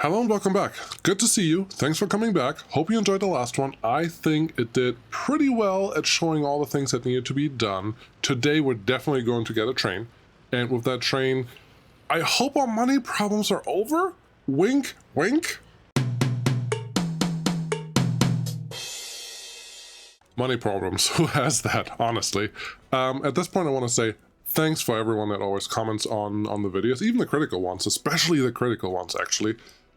Hello and welcome back. Good to see you. Thanks for coming back. Hope you enjoyed the last one. I think it did pretty well at showing all the things that needed to be done. Today we're definitely going to get a train. And with that train, I hope our money problems are over. Wink, wink. Money problems. Who has that, honestly? At this point I want to say thanks for everyone that always comments on the videos, even the critical ones, especially the critical ones, actually.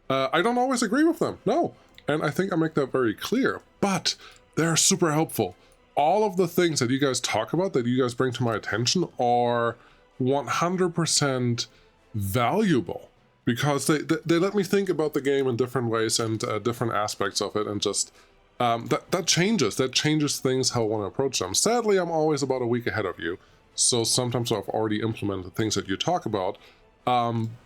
I don't always agree with them, no. And I think I make that very clear, but they're super helpful. All of the things that you guys talk about, that you guys bring to my attention, are 100% valuable because they let me think about the game in different ways and different aspects of it, and just that changes things how I want to approach them. Sadly, I'm always about a week ahead of you, so sometimes I've already implemented the things that you talk about,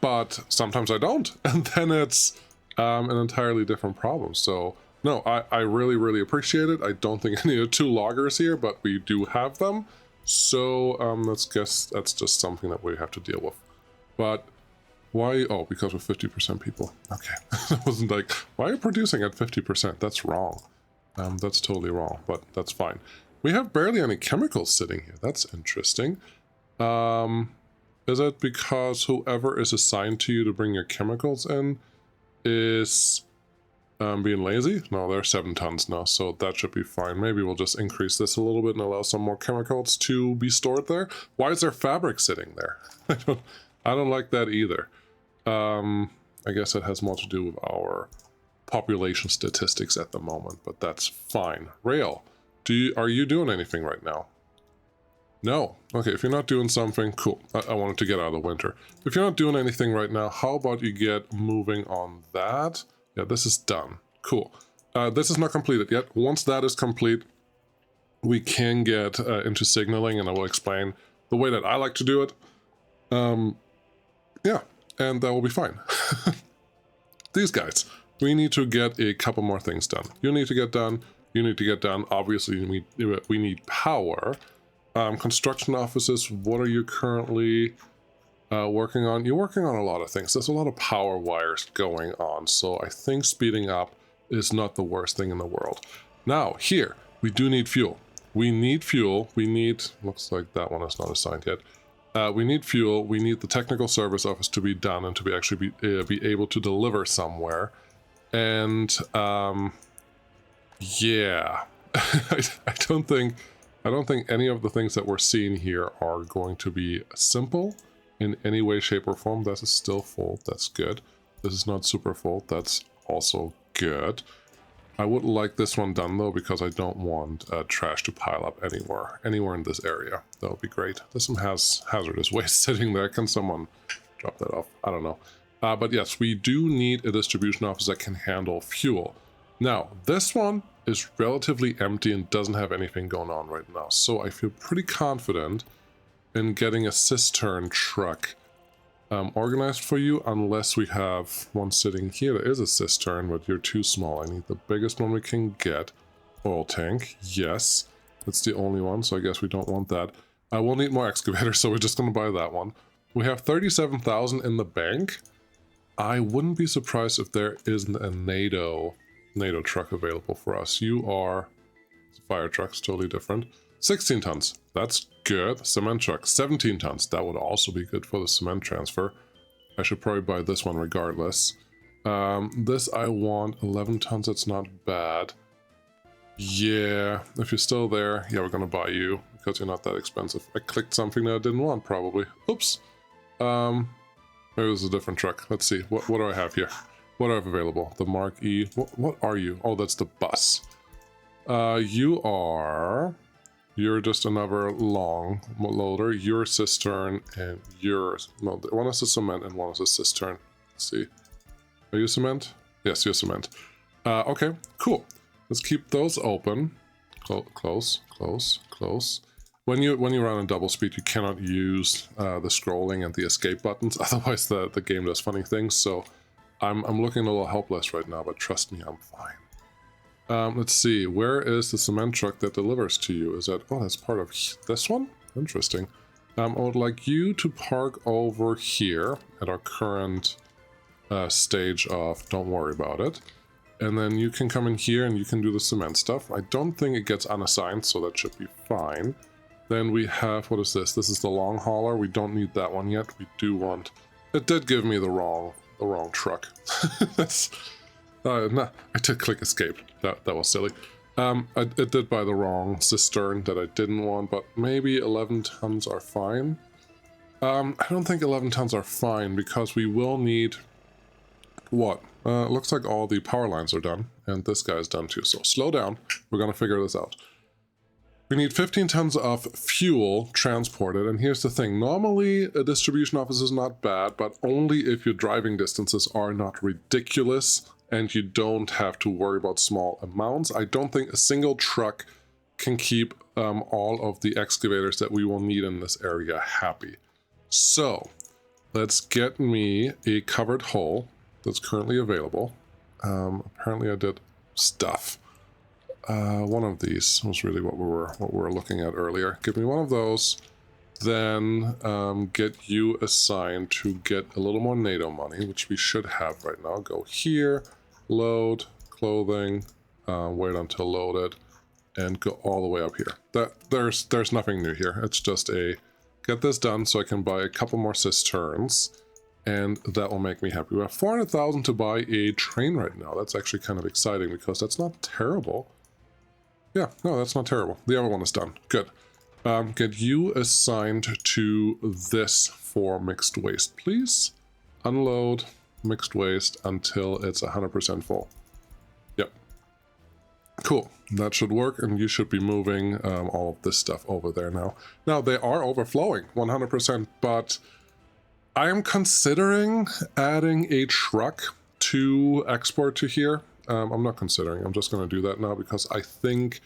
but sometimes I don't, and then it's an entirely different problem. So no, I really appreciate it. I don't think I need 2 loggers here, but we do have them, so let's guess that's just something that we have to deal with. But why? Oh, because we're 50% people. Okay. I wasn't like, why are you producing at 50%? That's wrong. That's totally wrong, but that's fine. We have barely any chemicals sitting here. That's interesting. Is it because whoever is assigned to you to bring your chemicals in is being lazy? No, they're 7 tons now, so that should be fine. Maybe we'll just increase this a little bit and allow some more chemicals to be stored there. Why is there fabric sitting there? I don't like that either. I guess it has more to do with our population statistics at the moment, but that's fine. Rail, are you doing anything right now? No. Okay, if you're not doing something, cool. I wanted to get out of the winter. If you're not doing anything right now, how about you get moving on that? Yeah, this is done. Cool. This is not completed yet. Once that is complete, we can get into signaling, and I will explain the way that I like to do it. Yeah, and that will be fine. These guys, we need to get a couple more things done. You need to get done. You need to get done. Obviously, we need power. Construction offices, what are you currently working on? You're working on a lot of things. There's a lot of power wires going on, so I think speeding up is not the worst thing in the world. Now, here, we do need fuel. We need fuel. We need, looks like that one is not assigned yet. We need fuel. We need the technical service office to be done and to be actually be able to deliver somewhere. And yeah, I don't think any of the things that we're seeing here are going to be simple in any way, shape, or form. This is still full. That's good. This is not super full. That's also good. I would like this one done, though, because I don't want trash to pile up anywhere in this area. That would be great. There's some hazardous waste sitting there. Can someone drop that off? I don't know. But yes, we do need a distribution office that can handle fuel. Now, this one is relatively empty and doesn't have anything going on right now, so I feel pretty confident in getting a cistern truck organized for you, unless we have one sitting here. There is a cistern, but you're too small. I need the biggest one we can get. Oil tank, yes. That's the only one, so I guess we don't want that. I will need more excavators, so we're just going to buy that one. We have 37,000 in the bank. I wouldn't be surprised if there isn't a NATO truck available for us. You are... fire truck's totally different. 16 tons. That's good. Cement truck, 17 tons. That would also be good for the cement transfer. I should probably buy this one regardless. This I want 11 tons. That's not bad. Yeah, if you're still there, yeah, we're gonna buy you because you're not that expensive. I clicked something that I didn't want, probably. Oops. Maybe this is a different truck. Let's see. What do I have here? What do I have available? The Mark E. What are you? Oh, that's the bus. You're just another long loader. Your cistern and yours. No, one is a cement and one is a cistern. Let's see. Are you cement? Yes, you're cement. Okay, cool. Let's keep those open. Close. When you run in double speed, you cannot use the scrolling and the escape buttons. Otherwise, the game does funny things. So I'm looking a little helpless right now, but trust me, I'm fine. Let's see, where is the cement truck that delivers to you? Is that, oh, that's part of this one? Interesting. I would like you to park over here at our current stage of don't worry about it. And then you can come in here and you can do the cement stuff. I don't think it gets unassigned, so that should be fine. Then we have, what is this? This is the long hauler. We don't need that one yet. We do want... It did give me the wrong truck. That's... no, I did click escape. That was silly. It did buy the wrong cistern that I didn't want, but maybe 11 tons are fine. I don't think 11 tons are fine because we will need... What? Looks like all the power lines are done, and this guy's done too. So slow down. We're going to figure this out. We need 15 tons of fuel transported, and here's the thing. Normally, a distribution office is not bad, but only if your driving distances are not ridiculous and you don't have to worry about small amounts. I don't think a single truck can keep all of the excavators that we will need in this area happy. So, let's get me a covered hull that's currently available. Apparently I did stuff. One of these was really what we were looking at earlier. Give me one of those, then get you assigned to get a little more NATO money, which we should have right now. Go here, load, clothing, wait until loaded, and go all the way up here. There's nothing new here. It's just a get this done so I can buy a couple more cisterns, and that will make me happy. We have 400,000 to buy a train right now. That's actually kind of exciting because that's not terrible. Yeah, no, that's not terrible. The other one is done. Good. Get you assigned to this for mixed waste, please. Unload mixed waste until it's 100% full. Yep. Cool. That should work, and you should be moving all of this stuff over there now. Now, they are overflowing 100%, but I am considering adding a truck to export to here. I'm not considering. I'm just going to do that now because I think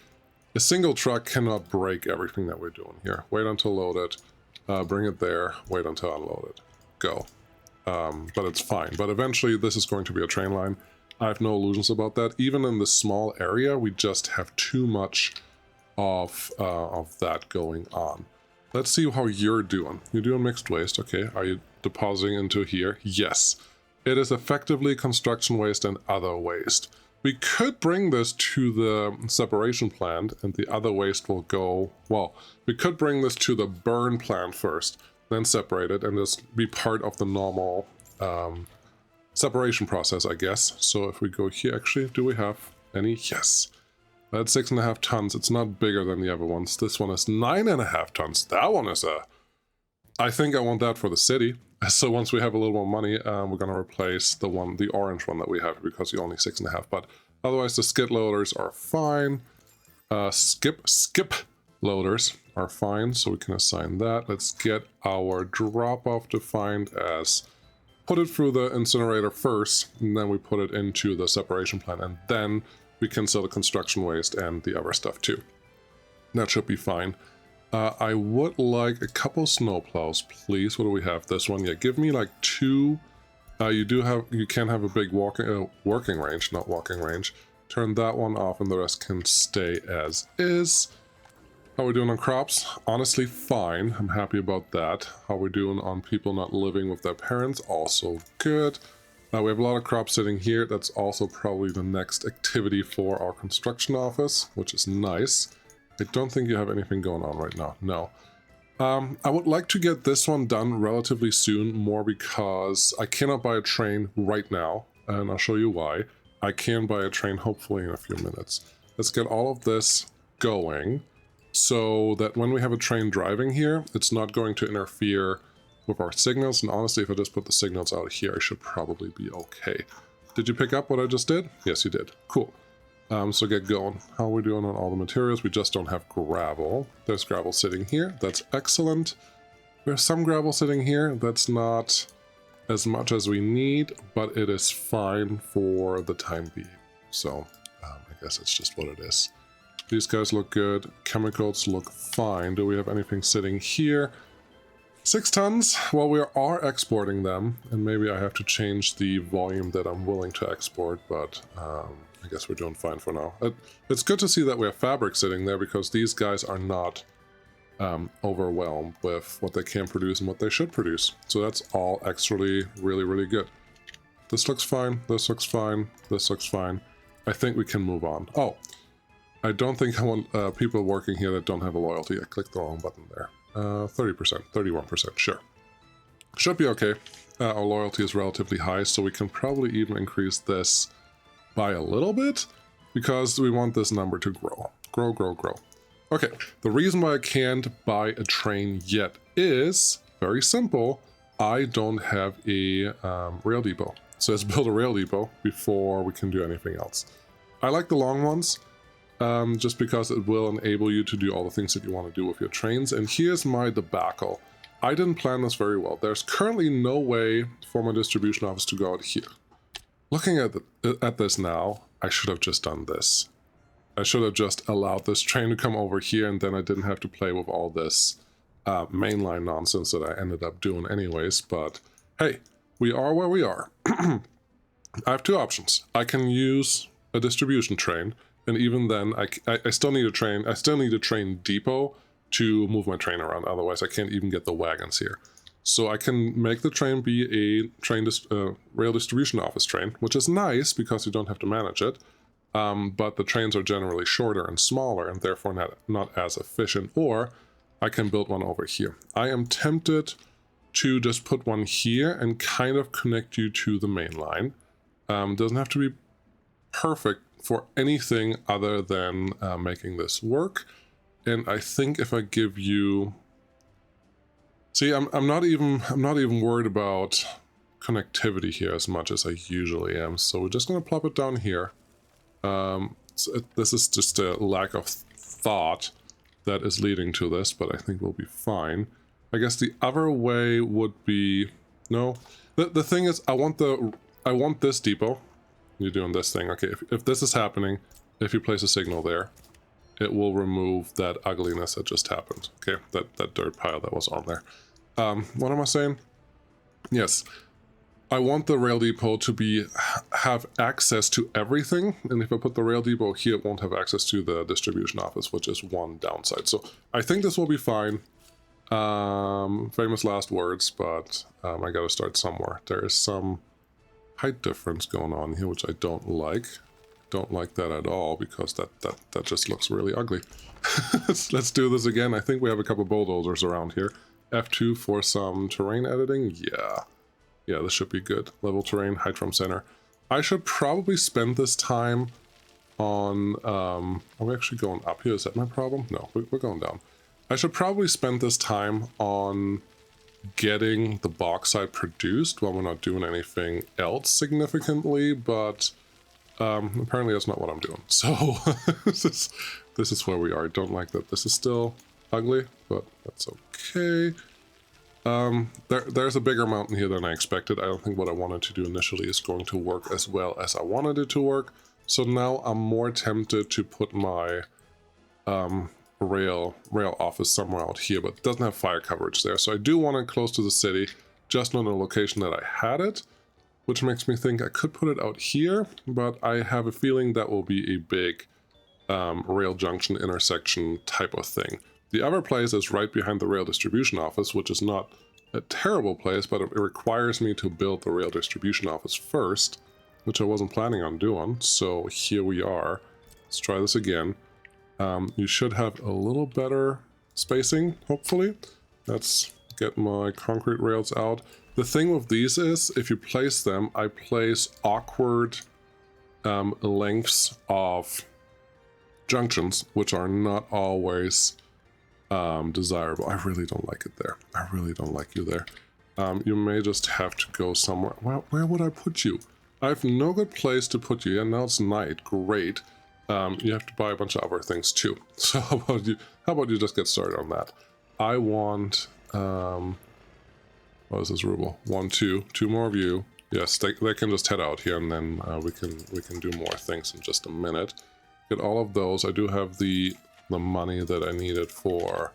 a single truck cannot break everything that we're doing here. Wait until loaded. Bring it there. Wait until unloaded. Go. But it's fine. But eventually this is going to be a train line. I have no illusions about that. Even in this small area, we just have too much of that going on. Let's see how you're doing. You're doing mixed waste. Okay. Are you depositing into here? Yes. It is effectively construction waste and other waste. We could bring this to the separation plant and the other waste will go, well, we could bring this to the burn plant first, then separate it and just be part of the normal separation process, I guess. So if we go here, actually, do we have any? Yes. That's 6.5 tons. It's not bigger than the other ones. This one is 9.5 tons. That one is I think I want that for the city. So once we have a little more money, we're going to replace the orange one that we have because you're only 6.5. But otherwise, the skid loaders are fine. Skip loaders are fine, so we can assign that. Let's get our drop-off defined as put it through the incinerator first, and then we put it into the separation plant, and then we can sell the construction waste and the other stuff too. That should be fine. I would like a couple snowplows, please. What do we have? This one, yeah. Give me like 2. You can have a big working range, not walking range. Turn that one off, and the rest can stay as is. How are we doing on crops? Honestly, fine. I'm happy about that. How are we doing on people not living with their parents? Also good. We have a lot of crops sitting here. That's also probably the next activity for our construction office, which is nice. I don't think you have anything going on right now. No. I would like to get this one done relatively soon, more because I cannot buy a train right now, and I'll show you why. I can buy a train hopefully in a few minutes. Let's get all of this going so that when we have a train driving here, it's not going to interfere with our signals. And honestly, if I just put the signals out here, I should probably be okay. Did you pick up what I just did? Yes, you did. Cool. So get going. How are we doing on all the materials? We just don't have gravel. There's gravel sitting here. That's excellent. There's some gravel sitting here. That's not as much as we need, but it is fine for the time being. So I guess it's just what it is. These guys look good. Chemicals look fine. Do we have anything sitting here? 6 tons. Well, we are exporting them, and maybe I have to change the volume that I'm willing to export, but I guess we're doing fine for now. It's good to see that we have fabric sitting there because these guys are not overwhelmed with what they can produce and what they should produce. So that's all actually really, really good. this looks fine, this looks fine, this looks fine. I think we can move on. Oh, I don't think I want people working here that don't have a loyalty. I clicked the wrong button there. 30%, 31%, sure. Should be okay. Our loyalty is relatively high, so we can probably even increase this by a little bit because we want this number to grow. Grow, grow, grow. Okay, the reason why I can't buy a train yet is very simple. I don't have a rail depot. So let's build a rail depot before we can do anything else. I like the long ones, just because it will enable you to do all the things that you want to do with your trains. And here's my debacle. I didn't plan this very well. There's currently no way for my distribution office to go out here. Looking at this now, I should have just done this. I should have just allowed this train to come over here, and then I didn't have to play with all this mainline nonsense that I ended up doing anyways. But hey, we are where we are. I have two options. I can use a distribution train, and even then, I still need a train. I still need a train depot to move my train around. Otherwise, I can't even get the wagons here. So I can make the train be a rail distribution office train, which is nice because you don't have to manage it. But the trains are generally shorter and smaller, and therefore not as efficient. Or I can build one over here. I am tempted to just put one here and kind of connect you to the main line. Doesn't have to be perfect for anything other than making this work. And I think if I give you, see, I'm not even worried about connectivity here as much as I usually am. So we're just gonna plop it down here. This is just a lack of thought that is leading to this, but I think we'll be fine. I guess the other way would be, no. The thing is, I want this depot. You're doing this thing. Okay, if this is happening, if you place a signal there, it will remove that ugliness that just happened. Okay, that dirt pile that was on there. What am I saying? Yes, I want the rail depot to have access to everything, and if I put the rail depot here, it won't have access to the distribution office, which is one downside. So I think this will be fine. Famous last words, but I gotta start somewhere. There is some height difference going on here, which I don't like. Don't like that at all, because that just looks really ugly. Let's do this again. I think we have a couple bulldozers around here. F2 for some terrain editing. Yeah, this should be good. Level terrain, height from center. I should probably spend this time on... are we actually going up here? Is that my problem? No, we're going down. I should probably spend this time on getting the bauxite produced while we're not doing anything else significantly, but apparently that's not what I'm doing. So this is where we are. I don't like that this is still ugly, but that's okay. There's a bigger mountain here than I expected. I don't think what I wanted to do initially is going to work as well as I wanted it to work. So now I'm more tempted to put my rail office somewhere out here, but it doesn't have fire coverage there. So I do want it close to the city, just not in the location that I had it, which makes me think I could put it out here, but I have a feeling that will be a big rail junction intersection type of thing. The other place is right behind the rail distribution office, which is not a terrible place, but it requires me to build the rail distribution office first, which I wasn't planning on doing. So here we are. Let's try this again. You should have a little better spacing, hopefully. Let's get my concrete rails out. The thing with these is, if you place them, I place awkward lengths of junctions, which are not always desirable. I really don't like it there. I really don't like you there. You may just have to go somewhere. Where would I put you? I have no good place to put you. Yeah, now it's night. Great. You have to buy a bunch of other things too. So how about you just get started on that? I want what is this ruble? 1, 2 more of you. Yes, they can just head out here, and then we can do more things in just a minute. Get all of those. I do have the money that I needed for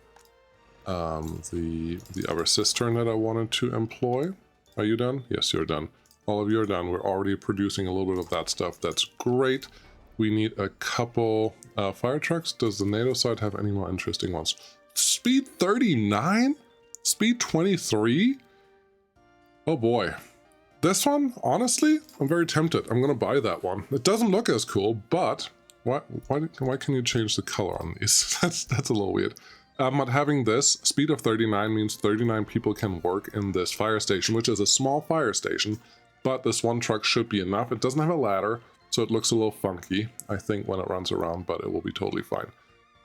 the other cistern that I wanted to employ. Are you done? Yes, you're done. All of you are done. We're already producing a little bit of that stuff. That's great. We need a couple fire trucks. Does the NATO side have any more interesting ones? Speed 39? Speed 23? Oh boy. This one, honestly, I'm very tempted. I'm gonna buy that one. It doesn't look as cool, but why can you change the color on these? That's a little weird. But having this, speed of 39 means 39 people can work in this fire station, which is a small fire station, but this one truck should be enough. It doesn't have a ladder, so it looks a little funky, I think, when it runs around, but it will be totally fine.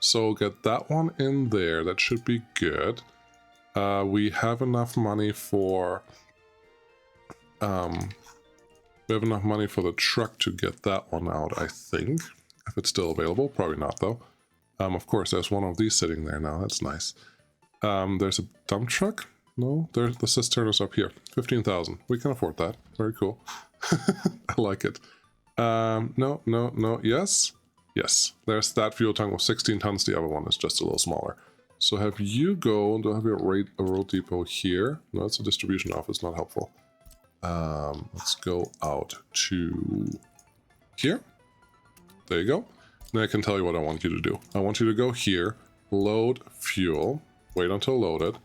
So get that one in there. That should be good. We have enough money for... we have enough money for the truck to get that one out, I think. If it's still available. Probably not, though. Of course, there's one of these sitting there now. That's nice. There's a dump truck? No, there's the cisternas up here. 15,000. We can afford that. Very cool. I like it. No. Yes? Yes. There's that fuel tank with 16 tons. The other one is just a little smaller. So have you go... Do I have a road depot here? No, it's a distribution office. Not helpful. Let's go out to here. There you go. Now I can tell you what I want you to do. I want you to go here, load fuel, wait until loaded,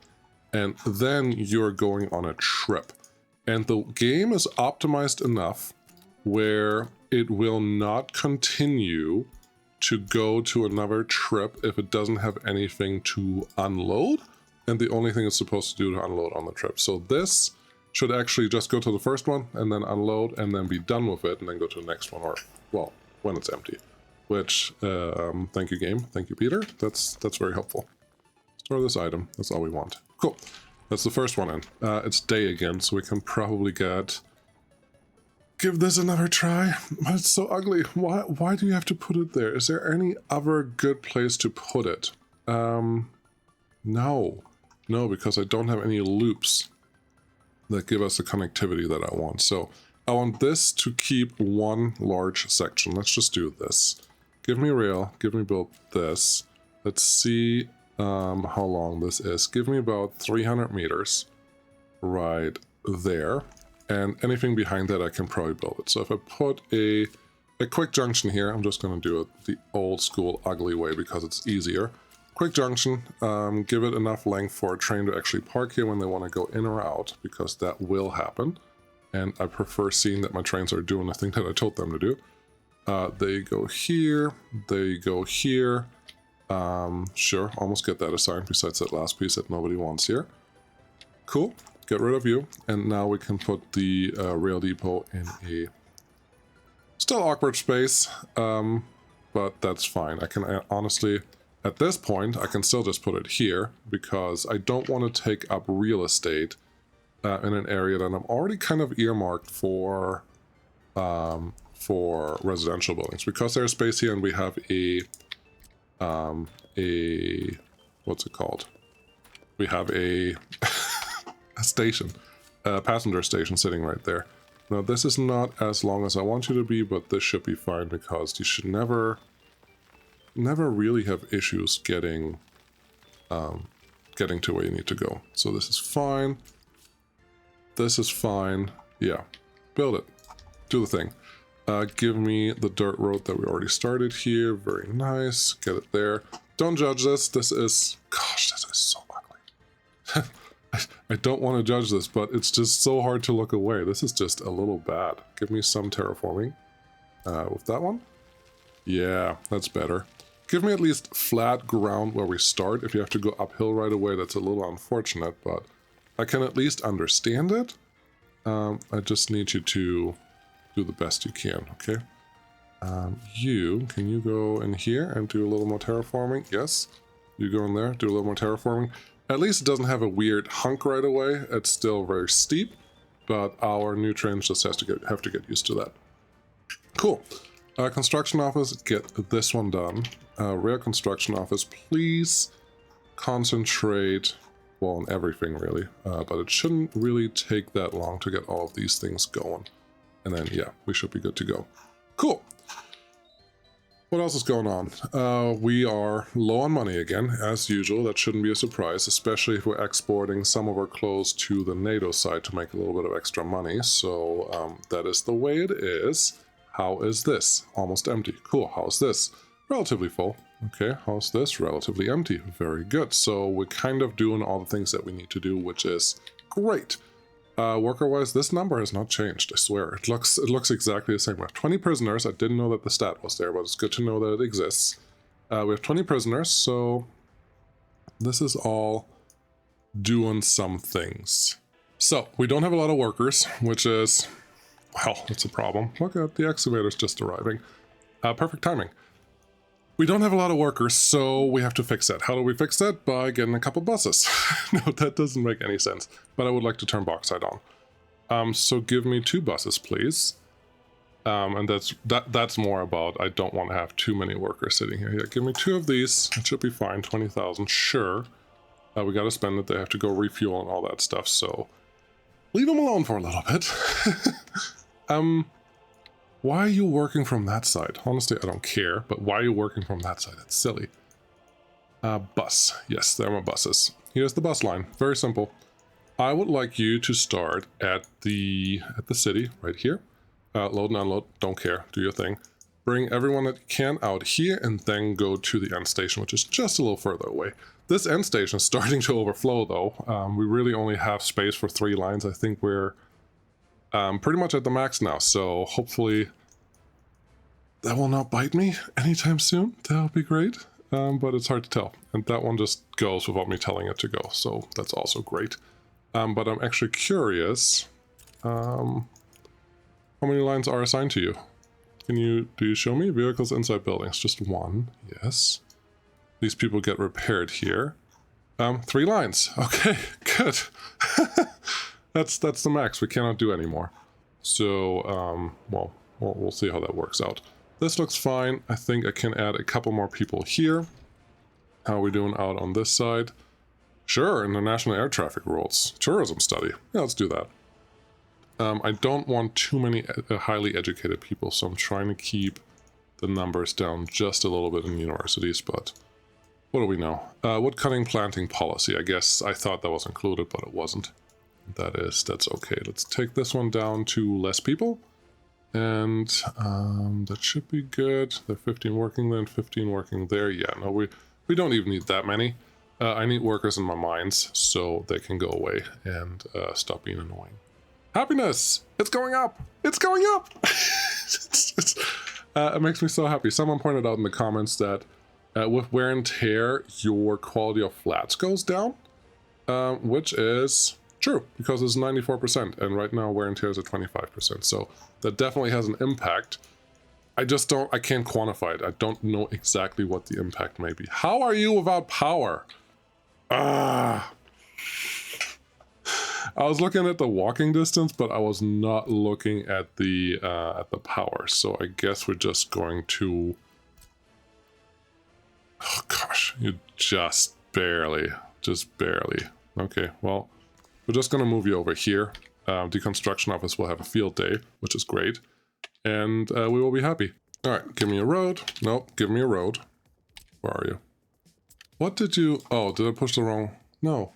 and then you're going on a trip. And the game is optimized enough where it will not continue to go to another trip if it doesn't have anything to unload, and the only thing it's supposed to do to unload on the trip. So this should actually just go to the first one and then unload and then be done with it and then go to the next one, or, well, when it's empty. Which, thank you game, thank you Peter, that's very helpful. Store this item, that's all we want. Cool, that's the first one in. It's day again, so we can probably give this another try. But it's so ugly, why do you have to put it there? Is there any other good place to put it? No, because I don't have any loops that give us the connectivity that I want. So I want this to keep one large section. Let's just do this. Give me rail, give me build this. Let's see how long this is. Give me about 300 meters right there. And anything behind that I can probably build it. So if I put a quick junction here, I'm just going to do it the old school ugly way because it's easier. Quick junction, give it enough length for a train to actually park here when they want to go in or out, because that will happen. And I prefer seeing that my trains are doing the thing that I told them to do. They go here, they go here. Sure, almost get that assigned besides that last piece that nobody wants here. Cool, get rid of you. And now we can put the rail depot in a still awkward space, but that's fine. I can honestly, at this point, I can still just put it here because I don't want to take up real estate in an area that I'm already kind of earmarked for residential buildings, because there's space here and we have a what's it called? We have a station, a passenger station sitting right there. Now this is not as long as I want you to be, but this should be fine because you should never really have issues getting to where you need to go. So this is fine. This is fine. Yeah, build it. Do the thing. Give me the dirt road that we already started here. Very nice. Get it there. Don't judge this. This is... Gosh, this is so ugly. I don't want to judge this, but it's just so hard to look away. This is just a little bad. Give me some terraforming. With that one? Yeah, that's better. Give me at least flat ground where we start. If you have to go uphill right away, that's a little unfortunate, but I can at least understand it. I just need you to do the best you can, okay? Can you go in here and do a little more terraforming? Yes. You go in there, do a little more terraforming. At least it doesn't have a weird hunk right away. It's still very steep, but our new trains just have to get used to that. Cool. Construction office, get this one done. Rail construction office, please concentrate, well, on everything really, but it shouldn't really take that long to get all of these things going. And then, yeah, we should be good to go. Cool. What else is going on? We are low on money again, as usual. That shouldn't be a surprise, especially if we're exporting some of our clothes to the NATO side to make a little bit of extra money. So that is the way it is. How is this? Almost empty. Cool. How's this? Relatively full. Okay, how's this? Relatively empty. Very good. So we're kind of doing all the things that we need to do, which is great. Worker-wise, this number has not changed, I swear. It looks exactly the same. We have 20 prisoners. I didn't know that the stat was there, but it's good to know that it exists. We have 20 prisoners, so this is all doing some things. So, we don't have a lot of workers, which is, well, it's a problem. Look at the excavator's just arriving. Perfect timing. We don't have a lot of workers, so we have to fix that. How do we fix that? By getting a couple buses. No, that doesn't make any sense. But I would like to turn bauxite on. So give me 2 buses, please. And that's more about I don't want to have too many workers sitting here. Yeah, give me 2 of these. It should be fine. 20,000, sure. We got to spend it. They have to go refuel and all that stuff. So leave them alone for a little bit. Why are you working from that side? Honestly, I don't care, but why are you working from that side? It's silly. Bus. Yes, there are my buses. Here's the bus line. Very simple. I would like you to start at the city right here. Load and unload. Don't care. Do your thing. Bring everyone that you can out here and then go to the end station, which is just a little further away. This end station is starting to overflow, though. We really only have space for 3 lines. I think we're pretty much at the max now, so hopefully that will not bite me anytime soon. That would be great, but it's hard to tell. And that one just goes without me telling it to go, so that's also great. But I'm actually curious, how many lines are assigned to you? Do you show me? Vehicles inside buildings, just 1, yes. These people get repaired here. 3 lines, okay, good. That's the max. We cannot do any more. So, well, we'll see how that works out. This looks fine. I think I can add a couple more people here. How are we doing out on this side? Sure, international air traffic rules. Tourism study. Yeah, let's do that. I don't want too many highly educated people, so I'm trying to keep the numbers down just a little bit in universities, but what do we know? Wood cutting planting policy. I guess I thought that was included, but it wasn't. That's okay. Let's take this one down to less people. And that should be good. There are 15 working there and 15 working there. Yeah, no, we don't even need that many. I need workers in my mines so they can go away and stop being annoying. Happiness! It's going up! It's going up! It makes me so happy. Someone pointed out in the comments that with wear and tear, your quality of flats goes down, which is true, because it's 94%, and right now wear and tear is at 25%, so that definitely has an impact. I can't quantify it. I don't know exactly what the impact may be. How are you without power? I was looking at the walking distance, but I was not looking at the power, so I guess we're just going to... Oh gosh, you just barely. Okay, well, we're just going to move you over here. The construction office will have a field day, which is great. And we will be happy. All right, give me a road. Nope, give me a road. Where are you? What did you... Oh, did I push the wrong... No.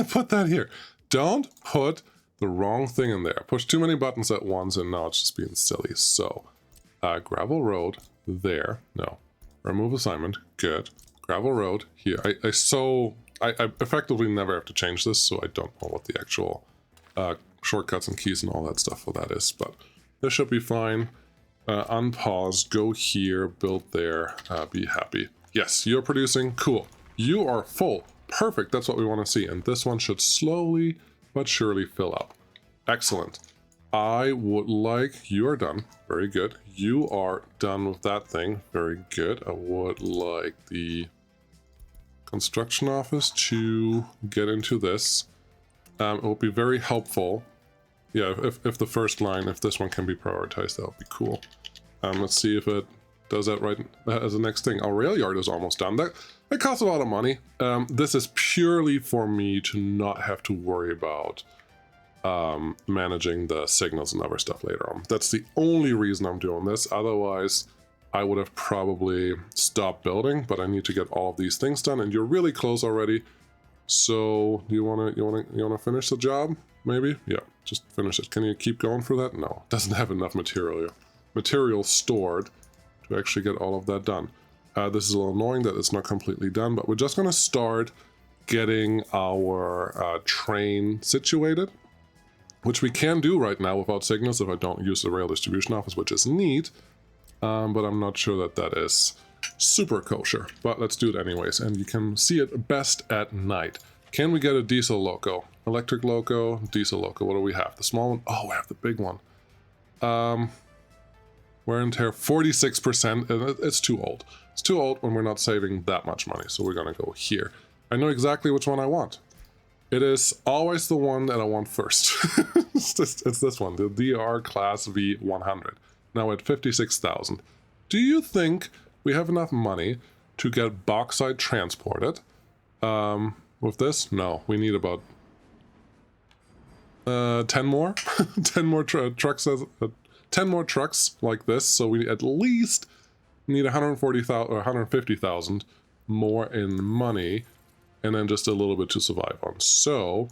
Put that here. Don't put the wrong thing in there. Push too many buttons at once and now it's just being silly. So, gravel road there. No. Remove assignment. Good. Gravel road here. I effectively never have to change this, so I don't know what the actual shortcuts and keys and all that stuff for that is, but this should be fine. Unpause, go here, build there, be happy. Yes, you're producing, cool. You are full, perfect, that's what we want to see, and this one should slowly but surely fill up. Excellent. I would like, you are done, very good. You are done with that thing, very good. I would like the construction office to get into this. It will be very helpful. Yeah, if the first line, if this one can be prioritized, that would be cool. Let's see if it does that right as the next thing. Our rail yard is almost done. That costs a lot of money. This is purely for me to not have to worry about managing the signals and other stuff later on. That's the only reason I'm doing this. Otherwise, I would have probably stopped building, but I need to get all of these things done, and you're really close already. So, you wanna finish the job? Maybe? Yeah, just finish it. Can you keep going for that? No, it doesn't have enough material stored to actually get all of that done. This is a little annoying that it's not completely done, but we're just gonna start getting our train situated. which we can do right now without signals if I don't use the rail distribution office, which is neat, but I'm not sure that that is super kosher, but let's do it anyways, and you can see it best at night. Can we get a diesel loco? Electric loco, diesel loco, what do we have? The small one? Oh, we have the big one. Wear and tear 46%, and it's too old. It's too old when we're not saving that much money, so we're gonna go here. I know exactly which one I want. It is always the one that I want first. It's this one, the DR Class V100. Now at 56,000. Do you think we have enough money to get bauxite transported? With this? No, we need about 10 more. 10 more trucks, 10 more trucks like this, so we at least need 140,000 or 150,000 more in money, and then just a little bit to survive on. So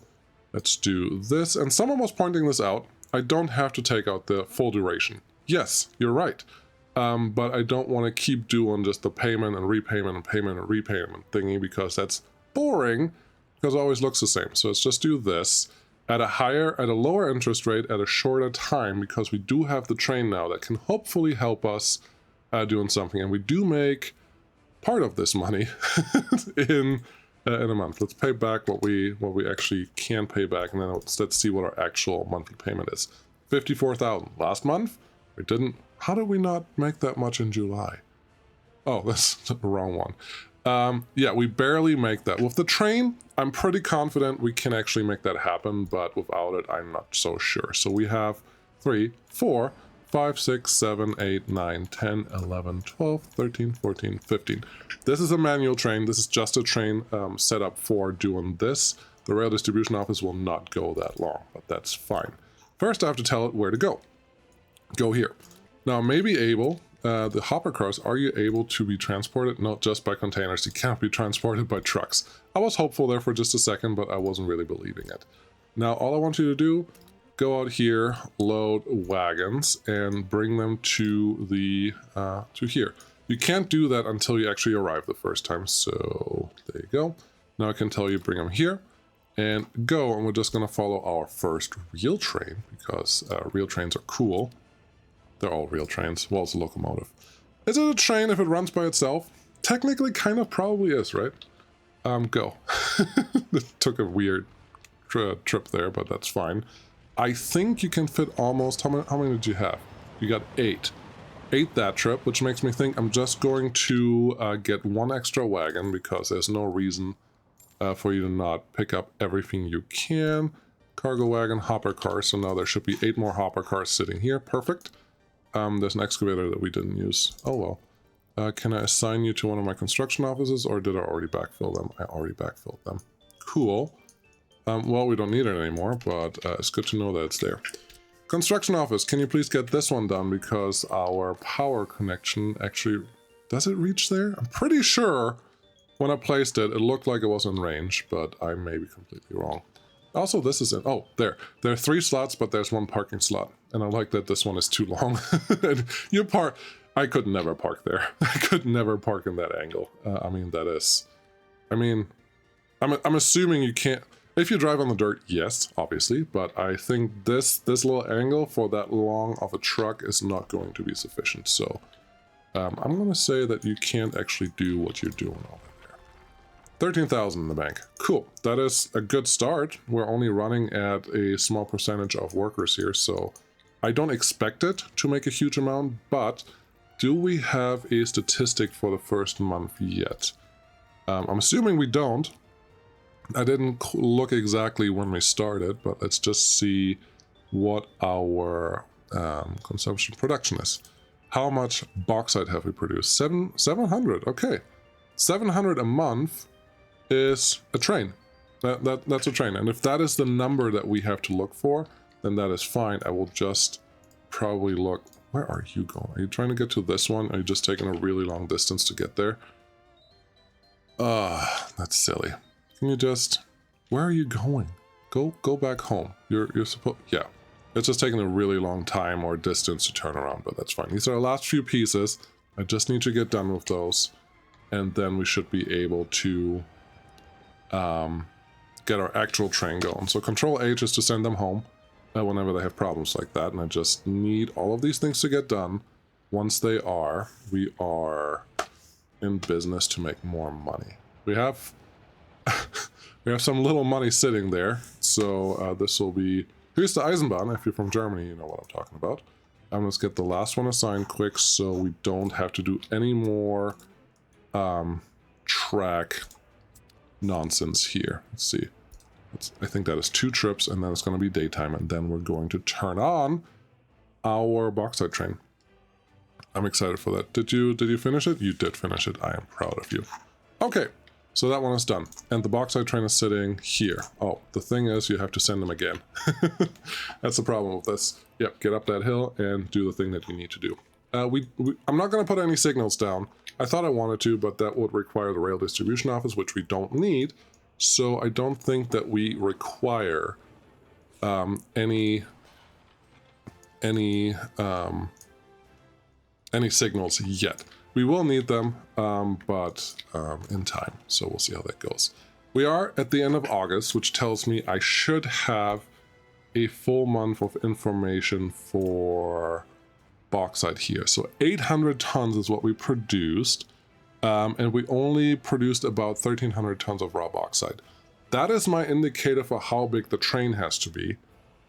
let's do this. And someone was pointing this out. I don't have to take out the full duration. Yes, you're right. But I don't want to keep doing just the payment and repayment and payment and repayment thingy, because that's boring, because it always looks the same. So let's just do this at a lower interest rate at a shorter time, because we do have the train now that can hopefully help us doing something. And we do make part of this money in a month. Let's pay back what we actually can pay back, and then let's see what our actual monthly payment is. 54,000 last month. We didn't. How did we not make that much in July? Oh, that's the wrong one. Yeah, we barely make that. With the train, I'm pretty confident we can actually make that happen, but without it, I'm not so sure. So we have 3, 4, 5, 6, 7, 8, 9, 10, 11, 12, 13, 14, 15. This is a manual train. This is just a train set up for doing this. The rail distribution office will not go that long, but that's fine. First, I have to tell it where to go. Go here. Now, maybe able, the hopper cars, are you able to be transported? Not just by containers. You can't be transported by trucks. I was hopeful there for just a second, but I wasn't really believing it. Now, all I want you to do, go out here, load wagons, and bring them to the to here. You can't do that until you actually arrive the first time, so there you go. Now I can tell you bring them here, and go, and we're just going to follow our first real train, because real trains are cool. They're all real trains. Well, it's a locomotive. Is it a train if it runs by itself? Technically, kind of probably is, right? Go. It took a weird trip there, but that's fine. I think you can fit almost... How many did you have? You got 8. 8 that trip, which makes me think I'm just going to get 1 extra wagon, because there's no reason for you to not pick up everything you can. Cargo wagon, hopper car. So now there should be 8 more hopper cars sitting here. Perfect. There's an excavator that we didn't use. Oh well. Can I assign you to one of my construction offices, or did I already backfill them? I already backfilled them. Cool. Well, we don't need it anymore, but it's good to know that it's there. Construction office, can you please get this one done, because our power connection actually... Does it reach there? I'm pretty sure when I placed it, it looked like it was in range, but I may be completely wrong. Also, this is in... Oh, there. There are 3 slots, but there's 1 parking slot. And I like that this one is too long. You park... I could never park there. I could never park in that angle. I mean, that is... I mean, I'm assuming you can't... If you drive on the dirt, yes, obviously. But I think this little angle for that long of a truck is not going to be sufficient. So I'm going to say that you can't actually do what you're doing over there. 13,000 in the bank. Cool. That is a good start. We're only running at a small percentage of workers here, so I don't expect it to make a huge amount, but do we have a statistic for the first month yet? I'm assuming we don't. I didn't look exactly when we started, but let's just see what our consumption production is. How much bauxite have we produced? 700, okay. 700 a month is a train. That's a train. And if that is the number that we have to look for, then that is fine. I will just probably look... Where are you going? Are you trying to get to this one? Are you just taking a really long distance to get there? That's silly. Can you just... Where are you going? Go back home. You're supposed... Yeah. It's just taking a really long time or distance to turn around, but that's fine. These are our last few pieces. I just need to get done with those. And then we should be able to get our actual train going. So Control H is to send them home. whenever they have problems like that. And I just need all of these things to get done. Once they are, we are in business to make more money. We have we have some little money sitting there, so this will be... Here's the Eisenbahn. If you're from Germany, you know what I'm talking about. Let's get the last one assigned quick so we don't have to do any more track nonsense here. Let's see. I think that is 2 trips, and then it's going to be daytime, and then we're going to turn on our bauxite train. I'm excited for that. Did you finish it? You did finish it. I am proud of you. Okay, so that one is done. And the bauxite train is sitting here. Oh, the thing is you have to send them again. That's the problem with this. Yep, get up that hill and do the thing that you need to do. I'm not going to put any signals down. I thought I wanted to, but that would require the rail distribution office, which we don't need. So I don't think that we require any signals yet. We will need them, but in time. So we'll see how that goes. We are at the end of August, which tells me I should have a full month of information for bauxite here. So 800 tons is what we produced, and we only produced about 1,300 tons of raw bauxite. That is my indicator for how big the train has to be,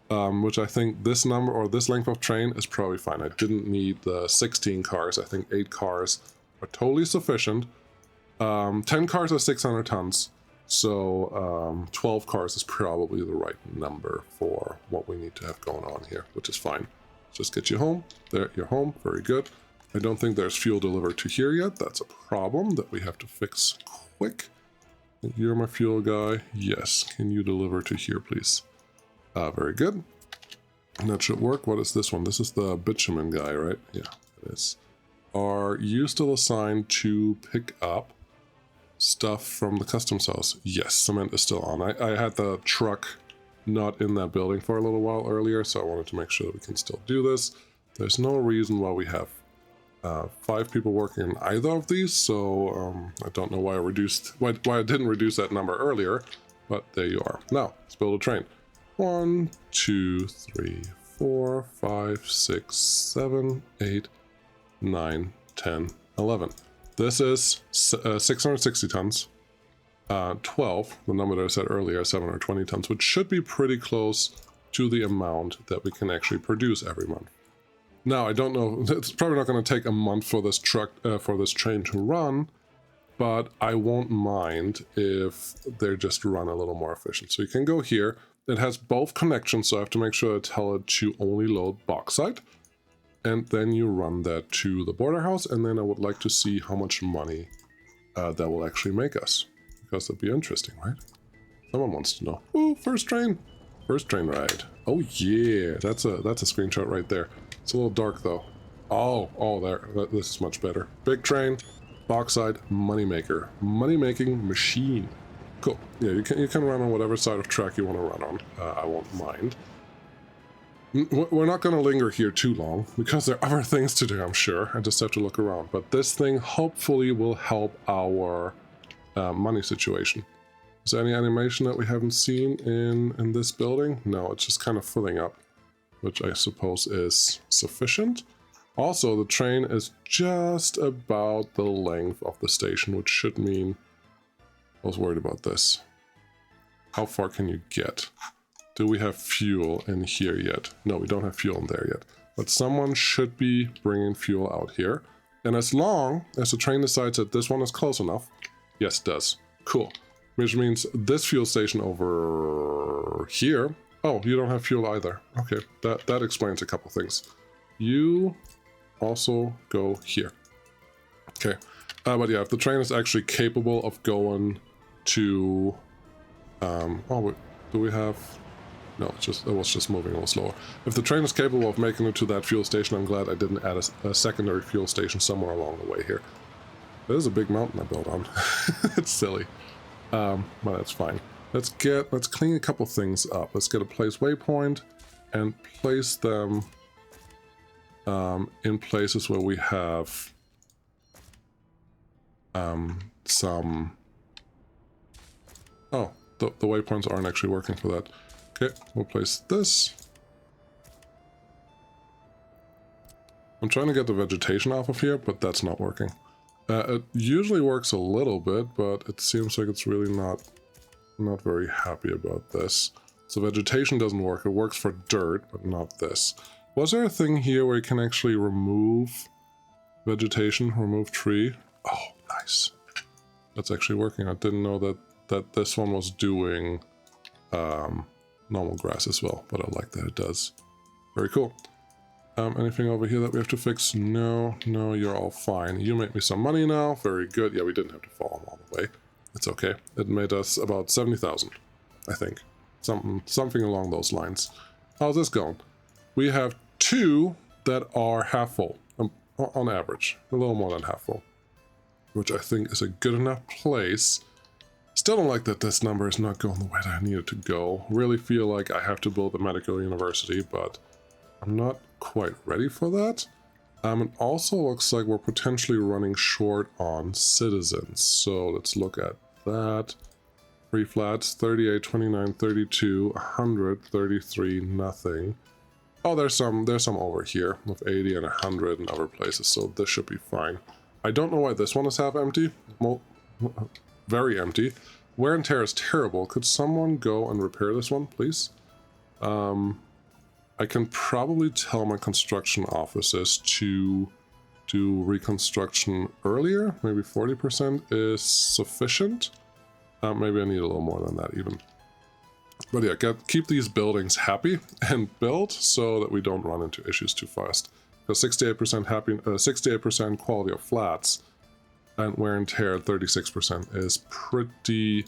which I think this number or this length of train is probably fine. I didn't need the 16 cars. I think 8 cars are totally sufficient. 10 cars are 600 tons. So 12 cars is probably the right number for what we need to have going on here, which is fine. Just get you home. There, you're home. Very good. I don't think there's fuel delivered to here yet. That's a problem that we have to fix quick. You're my fuel guy. Yes. Can you deliver to here, please? Very good. And that should work. What is this one? This is the bitumen guy, right? Yeah, it is. Are you still assigned to pick up stuff from the customs house? Yes, cement is still on. I had the truck not in that building for a little while earlier, so I wanted to make sure that we can still do this. There's no reason why we have 5 people working in either of these, so I don't know why I didn't reduce that number earlier, but there you are. Now, let's build a train. 1, 2, 3, 4, 5, 6, 7, 8, 9, 10, 11. This is 660 tons. 12, the number that I said earlier, 720 tons, which should be pretty close to the amount that we can actually produce every month. Now, I don't know, it's probably not going to take a month for this train to run, but I won't mind if they just run a little more efficient. So you can go here. It has both connections, so I have to make sure to tell it to only load bauxite. And then you run that to the border house, and then I would like to see how much money that will actually make us. Because that'd be interesting, right? Someone wants to know. Ooh, first train ride. Oh yeah, that's a screenshot right there. It's a little dark though. Oh, there. This is much better. Big train, bauxite, moneymaker, money-making machine. Cool. Yeah, you can run on whatever side of track you want to run on. I won't mind. We're not going to linger here too long because there are other things to do, I'm sure. I just have to look around. But this thing hopefully will help our money situation. Is there any animation that we haven't seen in this building? No, it's just kind of filling up, which I suppose is sufficient. Also, the train is just about the length of the station, which should mean... I was worried about this. How far can you get? Do we have fuel in here yet? No, we don't have fuel in there yet. But someone should be bringing fuel out here. And as long as the train decides that this one is close enough, yes, it does. Cool. Which means this fuel station over here. Oh, you don't have fuel either. Okay, that explains a couple things. You also go here. Okay, but yeah, if the train is actually capable of going to... do we have... No, it was just moving a little slower. If the train is capable of making it to that fuel station, I'm glad I didn't add a secondary fuel station somewhere along the way here. There's a big mountain I built on. It's silly. But that's fine. Let's clean a couple things up. Let's get a place waypoint and place them in places where we have some... Oh, the waypoints aren't actually working for that. Okay, we'll place this I'm trying to get the vegetation off of here, but that's not working. It usually works a little bit, but it seems like it's really not very happy about this. So vegetation doesn't work. It works for dirt, but not this. Was there a thing here where you can actually remove vegetation, remove tree? Oh, nice. That's actually working. I didn't know that this one was doing normal grass as well, but I like that it does. Very cool. Anything over here that we have to fix? No, you're all fine. You make me some money now. Very good. Yeah, we didn't have to follow them all the way. It's okay. It made us about 70,000, I think. Something along those lines. How's this going? We have 2 that are half full, on average. A little more than half full, which I think is a good enough place. Still don't like that this number is not going the way that I need it to go. Really feel like I have to build a medical university, but I'm not quite ready for that. It also looks like we're potentially running short on citizens. So let's look at that. 3 flats, 38, 29, 32, 100, 33, nothing. Oh, there's some over here with 80 and 100 in other places, so this should be fine. I don't know why this one is half empty. Well, very empty. Wear and tear is terrible. Could someone go and repair this one, please? I can probably tell my construction offices to do reconstruction earlier. Maybe 40% is sufficient. Maybe I need a little more than that even. But yeah, keep these buildings happy and build so that we don't run into issues too fast. Because 68% happy, 68% quality of flats and wear and tear 36% is pretty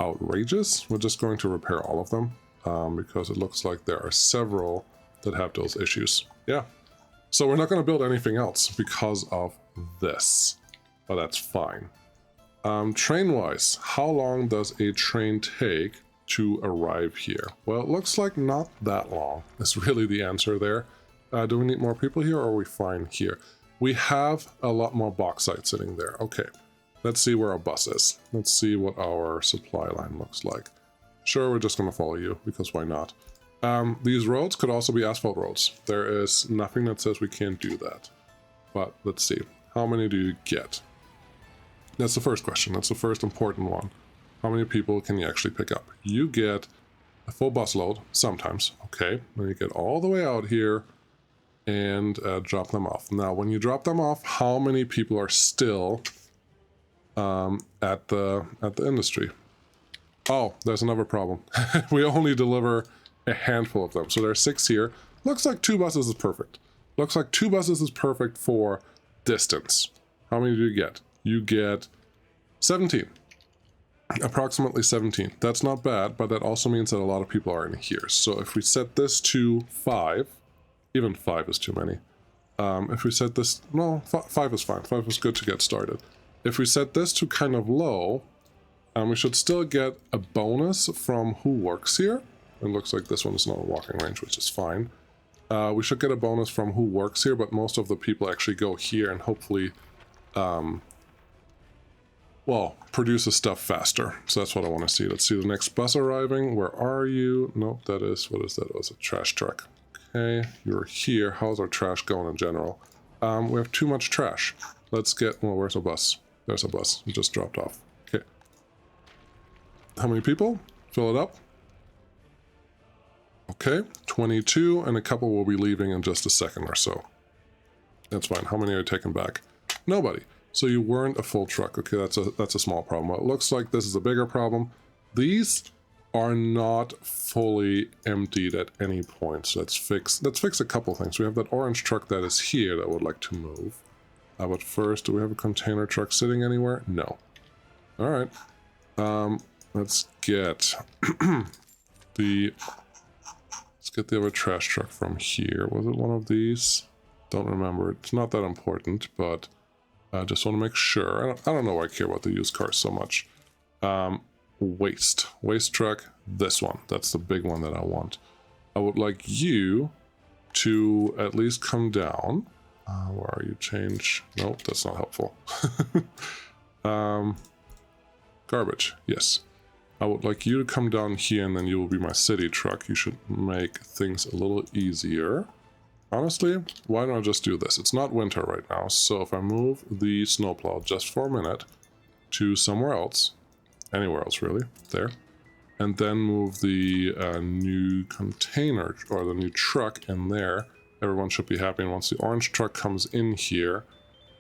outrageous. We're just going to repair all of them because it looks like there are several that have those issues. Yeah. So we're not going to build anything else because of this, but that's fine. Train-wise, how long does a train take to arrive here? Well, it looks like not that long is really the answer there. Do we need more people here or are we fine here? We have a lot more bauxite sitting there. Okay, let's see where our bus is. Let's see what our supply line looks like. Sure, we're just going to follow you because why not? These roads could also be asphalt roads. There is nothing that says we can't do that. But let's see. How many do you get? That's the first question. That's the first important one. How many people can you actually pick up? You get a full bus load sometimes. Okay, then you get all the way out here and drop them off. Now, when you drop them off, how many people are still at the industry? Oh, there's another problem. We only deliver a handful of them. So there are 6 here. Looks like 2 buses is perfect. Looks like 2 buses is perfect for distance. How many do you get? You get 17. Approximately 17. That's not bad, but that also means that a lot of people are in here. So if we set this to 5, even 5 is too many. If we set this, no, 5 is fine. 5 is good to get started. If we set this to kind of low, we should still get a bonus from who works here. It looks like this one is not a walking range, which is fine. We should get a bonus from who works here, but most of the people actually go here and hopefully, well, produces stuff faster. So that's what I want to see. Let's see the next bus arriving. Where are you? Nope, that is, what is that? Oh, it's a trash truck. Okay, you're here. How's our trash going in general? We have too much trash. Let's get, well, where's our bus? There's a bus. It just dropped off. Okay. How many people? Fill it up. Okay, 22, and a couple will be leaving in just a second or so. That's fine. How many are you taking back? Nobody. So you weren't a full truck. Okay, that's a small problem. Well, it looks like this is a bigger problem. These are not fully emptied at any point. So let's fix a couple things. We have that orange truck that is here that would like to move. But first, do we have a container truck sitting anywhere? No. All right. Let's get let's get the other trash truck from here. Was it one of these? Don't remember. It's not that important, but I just want to make sure. I don't know why I care about the used cars so much. Waste truck, this one. That's the big one that I want. I would like you to at least come down. Where are you? Change. Nope, that's not helpful. Garbage, yes. I would like you to come down here and then you will be my city truck. You should make things a little easier. Honestly, why don't I just do this? It's not winter right now, so if I move the snowplow just for a minute to somewhere else, anywhere else really, there, and then move the new container or the new truck in there, everyone should be happy. And once the orange truck comes in here,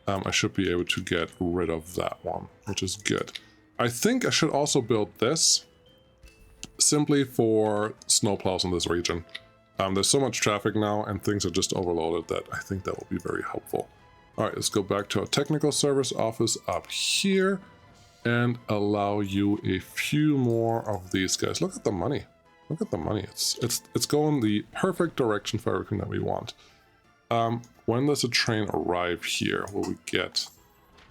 I should be able to get rid of that one, which is good. I think I should also build this simply for snowplows in this region. There's so much traffic now and things are just overloaded that I think that will be very helpful. All right, let's go back to our technical service office up here and allow you a few more of these guys. Look at the money. Look at the money. It's going the perfect direction for everything that we want. When does a train arrive here?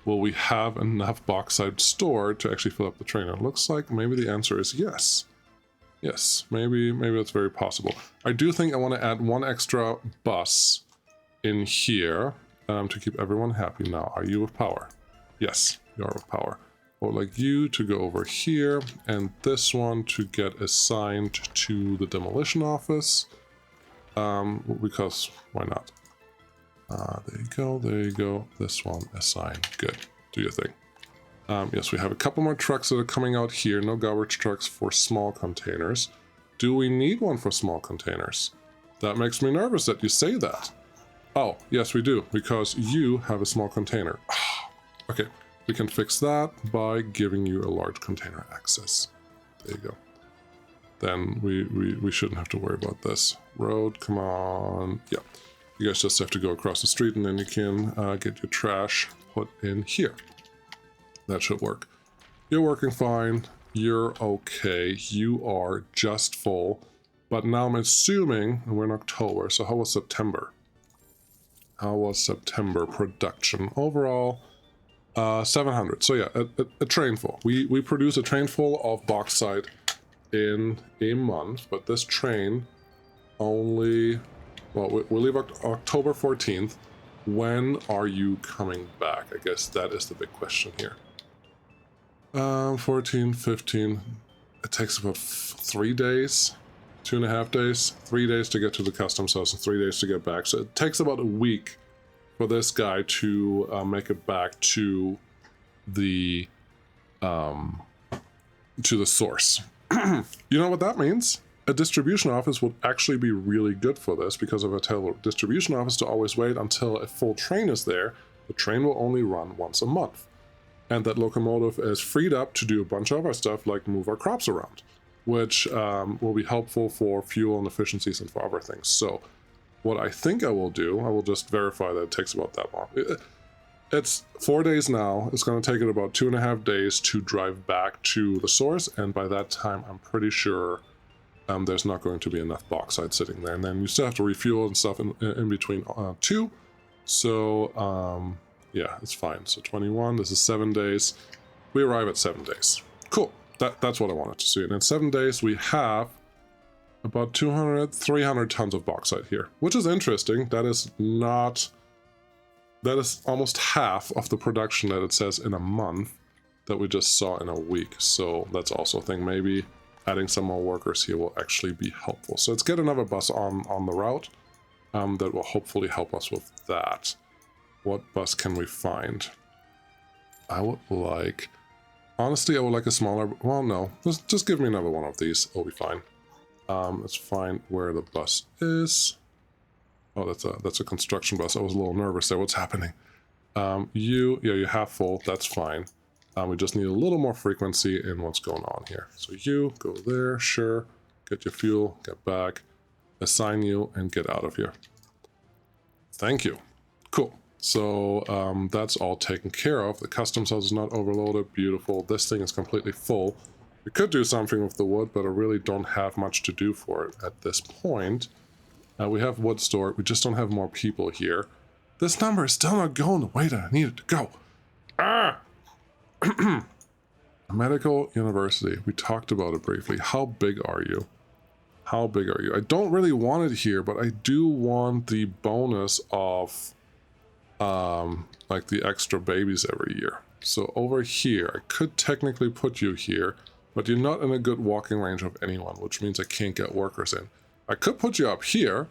Will we have enough bauxite stored to actually fill up the train? It looks like maybe the answer is yes. Yes, maybe that's very possible. I do think I want to add one extra bus in here to keep everyone happy. Now, are you with power? Yes, you are with power. I would like you to go over here and this one to get assigned to the demolition office. Because why not? There you go. This one assigned. Good. Do your thing. Yes, we have a couple more trucks that are coming out here. No garbage trucks for small containers. Do we need one for small containers? That makes me nervous that you say that. Oh, yes, we do, because you have a small container. Okay, we can fix that by giving you a large container access. There you go. Then we shouldn't have to worry about this. Road, come on. Yeah, you guys just have to go across the street and then you can get your trash put in here. That should work. You're working fine. You're okay. You are just full. But now I'm assuming we're in October. So how was September? How was September production? Overall, 700. So yeah, a train full. We produce a train full of bauxite in a month. But this train only... Well, we'll leave October 14th. When are you coming back? I guess that is the big question here. 14, 15, it takes about 3 days, 2.5 days, 3 days to get to the customs house and 3 days to get back. So it takes about a week for this guy to make it back to the source. You know what that means? A distribution office would actually be really good for this, because if I tell a distribution office to always wait until a full train is there, the train will only run once a month. And that locomotive is freed up to do a bunch of other stuff like move our crops around, which will be helpful for fuel and efficiencies and for other things. So what I think I will do, I will just verify that it takes about that long. It's 4 days now. It's going to take it about 2.5 days to drive back to the source. And by that time, I'm pretty sure there's not going to be enough bauxite sitting there. And then you still have to refuel and stuff in between too. So, yeah, it's fine. So 21, this is 7 days. We arrive at 7 days. Cool. That's what I wanted to see. And in 7 days, we have about 200, 300 tons of bauxite here, which is interesting. That is almost half of the production that it says in a month that we just saw in a week. So that's also a thing. Maybe adding some more workers here will actually be helpful. So let's get another bus on the route that will hopefully help us with that. What bus can we find? I would like... Honestly, I would like a smaller... Well, no. Just give me another one of these. It'll be fine. Let's find where the bus is. Oh, that's a construction bus. I was a little nervous there. What's happening? You're half full. That's fine. We just need a little more frequency in what's going on here. So you go there. Sure. Get your fuel. Get back. Assign you and get out of here. Thank you. Cool. So that's all taken care of. The customs house is not overloaded. Beautiful. This thing is completely full. We could do something with the wood, but I really don't have much to do for it at this point. We have wood stored. We just don't have more people here. This number is still not going the way that I need it to go. Ah! Medical University. We talked about it briefly. How big are you? How big are you? I don't really want it here, but I do want the bonus of like the extra babies every year. So over here, I could technically put you here, but you're not in a good walking range of anyone, which means I can't get workers in. I could put you up here,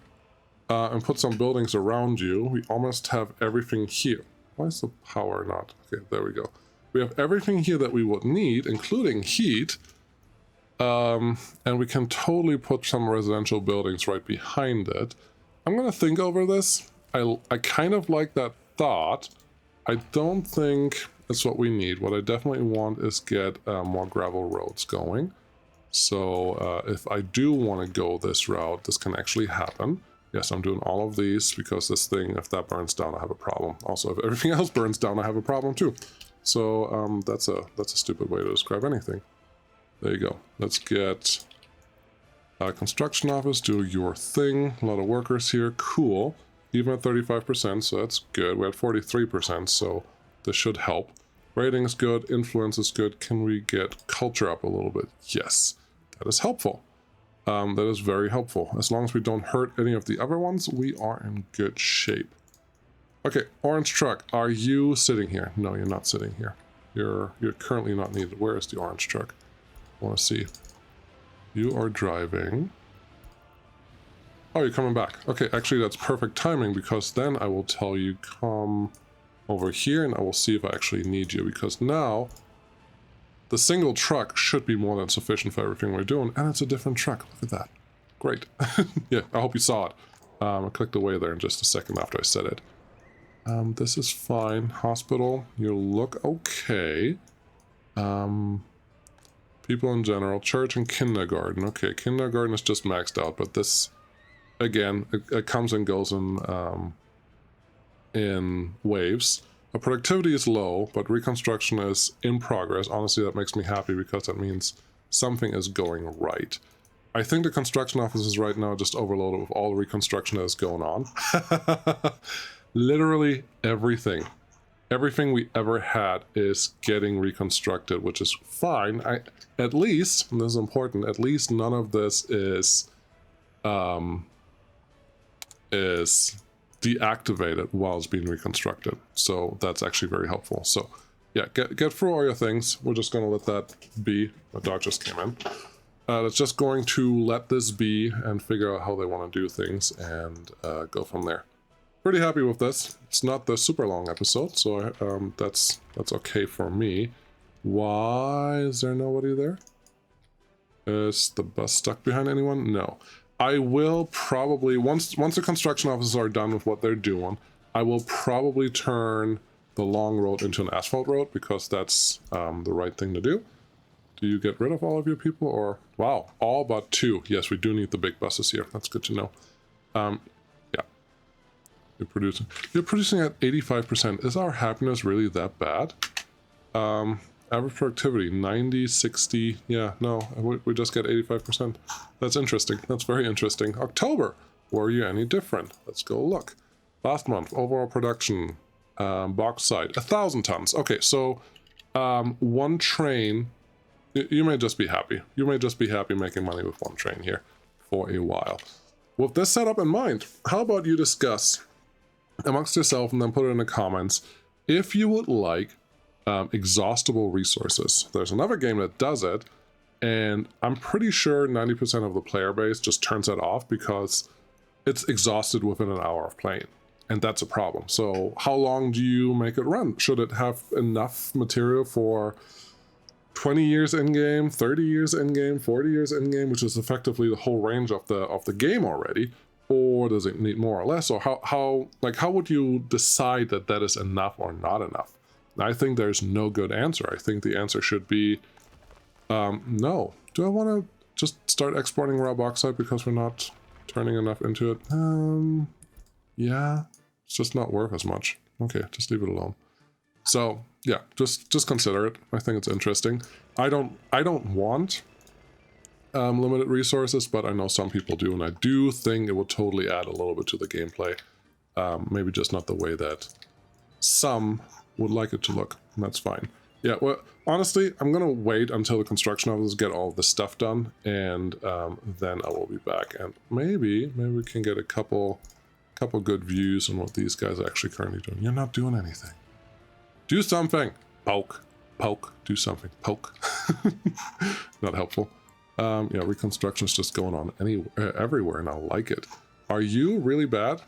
and put some buildings around you, we almost have everything here. Why is the power not? Okay, there we go. We have everything here that we would need, including heat. And we can totally put some residential buildings right behind it. I'm going to think over this. I kind of like that thought. I don't think it's what we need. What I definitely want is get more gravel roads going. So if I do want to go this route, this can actually happen. Yes, I'm doing all of these because this thing, if that burns down, I have a problem. Also, if everything else burns down, I have a problem too. So that's a stupid way to describe anything. There you go. Let's get a construction office, do your thing. A lot of workers here. Cool. Even at 35%, so that's good. We're at 43%, so this should help. Rating is good. Influence is good. Can we get culture up a little bit? Yes. That is helpful. That is very helpful. As long as we don't hurt any of the other ones, we are in good shape. Okay, orange truck. Are you sitting here? No, you're not sitting here. You're currently not needed. Where is the orange truck? I want to see. You are driving. Oh, you're coming back. Okay, actually that's perfect timing because then I will tell you come over here and I will see if I actually need you because now the single truck should be more than sufficient for everything we're doing, and it's a different truck. Look at that. Great. Yeah, I hope you saw it. I clicked away there in just a second after I said it. This is fine. Hospital, you look okay. People in general. Church and kindergarten. Okay, kindergarten is just maxed out, but this, again, it comes and goes in waves. Productivity is low, but reconstruction is in progress. Honestly, that makes me happy because that means something is going right. I think the construction office is right now just overloaded with all the reconstruction that is going on. Literally everything. Everything we ever had is getting reconstructed, which is fine. At least, and this is important, at least none of this is deactivated while it's being reconstructed. So that's actually very helpful. So yeah, get through all your things. We're just going to let that be. My dog just came in. It's just going to let this be and figure out how they want to do things and go from there. Pretty happy with this. It's not the super long episode, so that's okay for me. Why is there nobody there? Is the bus stuck behind anyone? No. I will probably, once the construction officers are done with what they're doing, I will probably turn the long road into an asphalt road because that's the right thing to do. Do you get rid of all of your people or... Wow, all but 2. Yes, we do need the big buses here. That's good to know. Yeah. You're producing at 85%. Is our happiness really that bad? Average productivity, 90, 60. Yeah, no, we just get 85%. That's interesting. That's very interesting. October, were you any different? Let's go look. Last month, overall production, bauxite, 1,000 tons. Okay, so one train, you may just be happy. You may just be happy making money with one train here for a while. With this setup in mind, how about you discuss amongst yourself and then put it in the comments if you would like exhaustible resources. There's another game that does it, and I'm pretty sure 90% of the player base just turns it off because it's exhausted within an hour of playing, and that's a problem. So how long do you make it run? Should it have enough material for 20 years in-game, 30 years in-game, 40 years in-game, which is effectively the whole range of the game already? Or does it need more or less? Or how would you decide that that is enough or not enough? I think there's no good answer. I think the answer should be no. Do I want to just start exporting raw bauxite because we're not turning enough into it? Yeah, it's just not worth as much. Okay, just leave it alone. So yeah, just consider it. I think it's interesting. I don't want limited resources, but I know some people do, and I do think it would totally add a little bit to the gameplay. Maybe just not the way that some would like it to look, and that's fine. Yeah, well, honestly, I'm gonna wait until the construction officers get all this stuff done, and then I will be back, and maybe we can get a couple good views on what these guys are actually currently doing. You're not doing anything. Do something. Poke, do something. Poke. Not helpful. Yeah, reconstruction is just going on everywhere, and I like it. Are you really bad?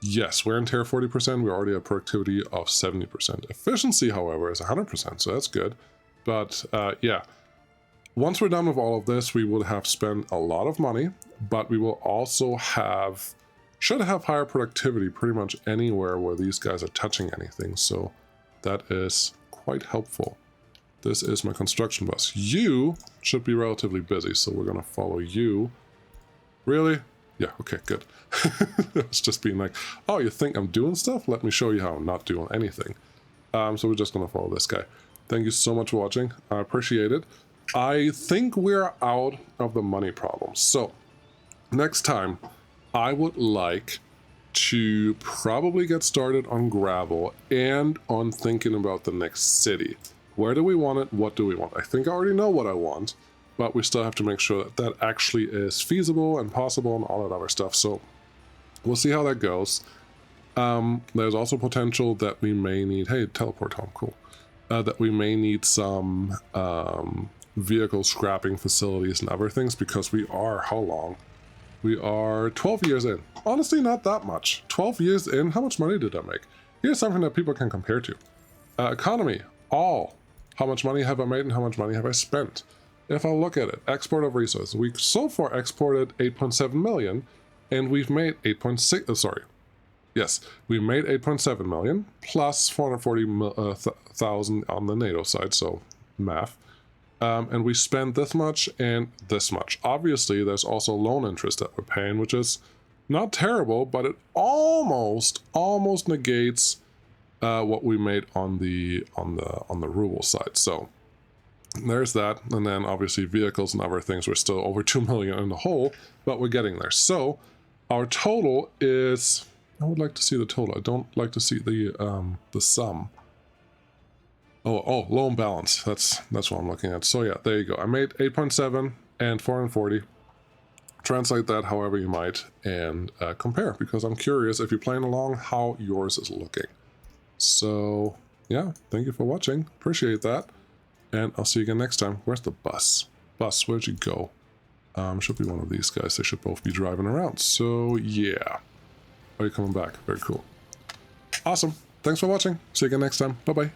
Yes, wear and tear 40%. We already have productivity of 70%. Efficiency, however, is 100%, so that's good. But yeah, once we're done with all of this, we will have spent a lot of money, but we will also should have higher productivity pretty much anywhere where these guys are touching anything. So that is quite helpful. This is my construction bus. You should be relatively busy, so we're going to follow you. Really? Yeah, okay, good. It's just being like, oh, you think I'm doing stuff? Let me show you how I'm not doing anything. So we're just going to follow this guy. Thank you so much for watching. I appreciate it. I think we're out of the money problem. So next time, I would like to probably get started on gravel and on thinking about the next city. Where do we want it? What do we want? I think I already know what I want, but we still have to make sure that that actually is feasible and possible and all that other stuff. So we'll see how that goes. There's also potential that we may need, hey, teleport home, cool. That we may need some vehicle scrapping facilities and other things, because we are, how long? We are 12 years in. Honestly, not that much. 12 years in, how much money did I make? Here's something that people can compare to. Economy, all. How much money have I made and how much money have I spent? If I look at it, export of resources, we so far exported 8.7 million, and we've made 8.6, yes, we made 8.7 million, plus 440,000 on the NATO side, so math. And we spent this much and this much. Obviously, there's also loan interest that we're paying, which is not terrible, but it almost negates what we made on the ruble side. So there's that. And then obviously vehicles and other things, we're still over 2 million in the hole, but we're getting there. So our total is, I would like to see the total. I don't like to see the sum. Oh, loan balance. That's what I'm looking at. So yeah, there you go. I made 8.7 and 440. Translate that however you might and compare, because I'm curious if you're playing along how yours is looking. So yeah, thank you for watching. Appreciate that. And I'll see you again next time. Where's the bus? Bus, where'd you go? Should be one of these guys. They should both be driving around. So yeah. Are you coming back? Very cool. Awesome. Thanks for watching. See you again next time. Bye-bye.